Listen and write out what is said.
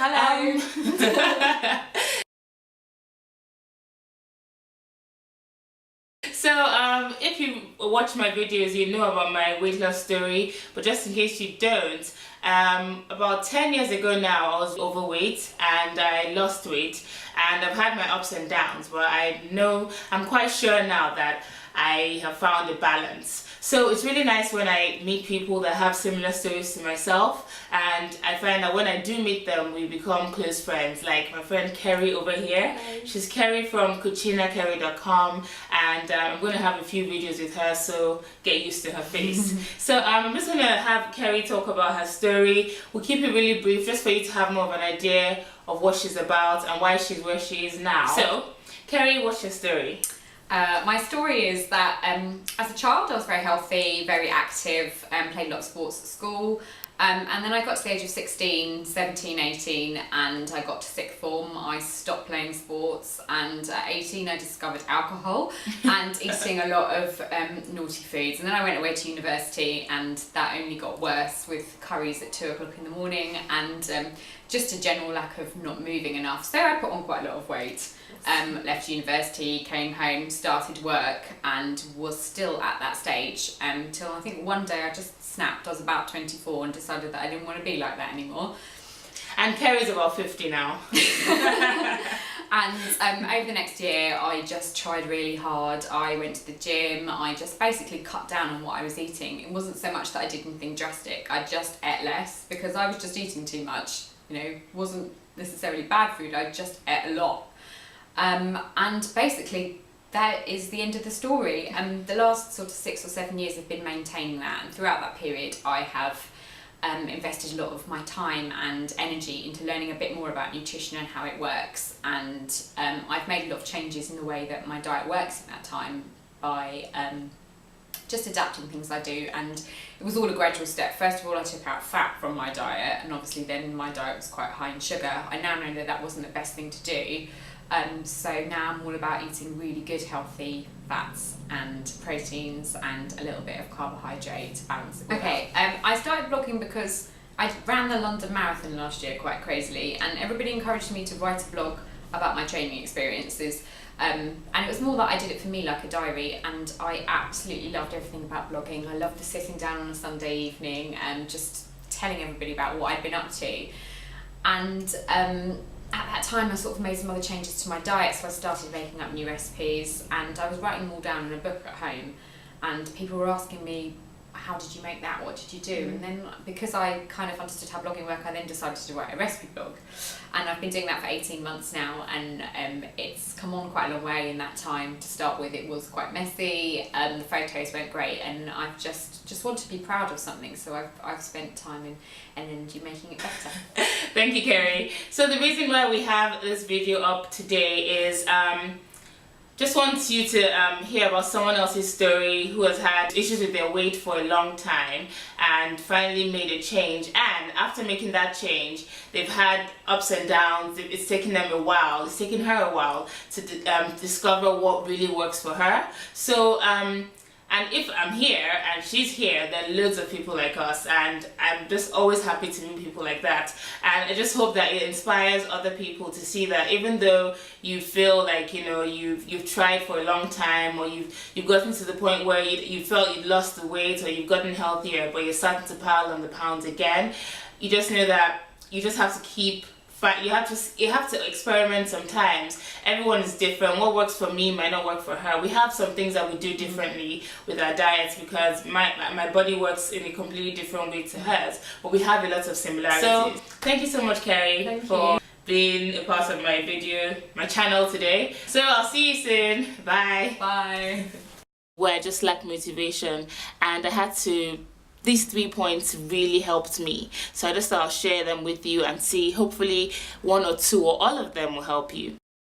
Hello. So if you watch my videos, you know about my weight loss story, but just in case you don't, about 10 years ago now I was overweight and I lost weight, and I've had my ups and downs, but I'm quite sure now that I have found a balance. So it's really nice when I meet people that have similar stories to myself, and I find that when I do meet them, we become close friends. Like my friend Ceri over here. Hi. She's Ceri from cucinaceri.com, and I'm going to have a few videos with her, so get used to her face. So I'm just going to have Ceri talk about her story. We'll keep it really brief just for you to have more of an idea of what she's about and why she's where she is now. So Ceri, what's your story? My story is that as a child I was very healthy, very active, played a lot of sports at school, and then I got to the age of 16, 17, 18 and I got to sixth form. I stopped playing sports, and at 18 I discovered alcohol and eating a lot of naughty foods, and then I went away to university and that only got worse with curries at 2 o'clock in the morning and just a general lack of not moving enough. So I put on quite a lot of weight. Left university, came home, started work, and was still at that stage until I think one day I just snapped. I was about 24 and decided that I didn't want to be like that anymore. And Ceri's about 50 now. And over the next year I just tried really hard. I went to the gym. I just basically cut down on what I was eating. It wasn't so much that I did anything drastic. I just ate less because I was just eating too much. You know, wasn't necessarily bad food. I just ate a lot. And basically that is the end of the story. The last sort of 6 or 7 years have been maintaining that, and throughout that period I have invested a lot of my time and energy into learning a bit more about nutrition and how it works, and I've made a lot of changes in the way that my diet works in that time by just adapting things I do. And it was all a gradual step. First of all I took out fat from my diet, and obviously then my diet was quite high in sugar. I now know that that wasn't the best thing to do. So now I'm all about eating really good healthy fats and proteins and a little bit of carbohydrate to balance it. Okay, I started blogging because I ran the London Marathon last year quite crazily, and everybody encouraged me to write a blog about my training experiences. And it was more that I did it for me, like a diary, and I absolutely loved everything about blogging. I loved the sitting down on a Sunday evening and just telling everybody about what I'd been up to. And at that time I sort of made some other changes to my diet, so I started making up new recipes, and I was writing them all down in a book at home, and people were asking me, how did you make that, what did you do? And then because I kind of understood how blogging worked, I then decided to write a recipe blog, and I've been doing that for 18 months now, and it's come on quite a long way in that time. To start with, it was quite messy, the photos weren't great, and I've just want to be proud of something, so I've spent time and energy making it better. Thank you, Ceri. So the reason why we have this video up today is just want you to hear about someone else's story who has had issues with their weight for a long time and finally made a change, and after making that change they've had ups and downs. It's taken them a while, it's taken her a while to discover what really works for her. So and if I'm here and she's here, there are loads of people like us, and I'm just always happy to meet people like that. And I just hope that it inspires other people to see that even though you feel like, you know, you've tried for a long time, or you've gotten to the point where you felt you'd lost the weight, or you've gotten healthier, but you're starting to pile on the pounds again, you just know that you just have to keep you have to experiment sometimes. Everyone is different. What works for me might not work for her. We have some things that we do differently with our diets because my body works in a completely different way to hers, but we have a lot of similarities. So thank you so much, Ceri, for being a part of my channel today. So I'll see you soon. Bye. Bye. Where I just lacked motivation, and I had to. These 3 points really helped me, so I just thought I'll share them with you and see, hopefully 1 or 2 or all of them will help you.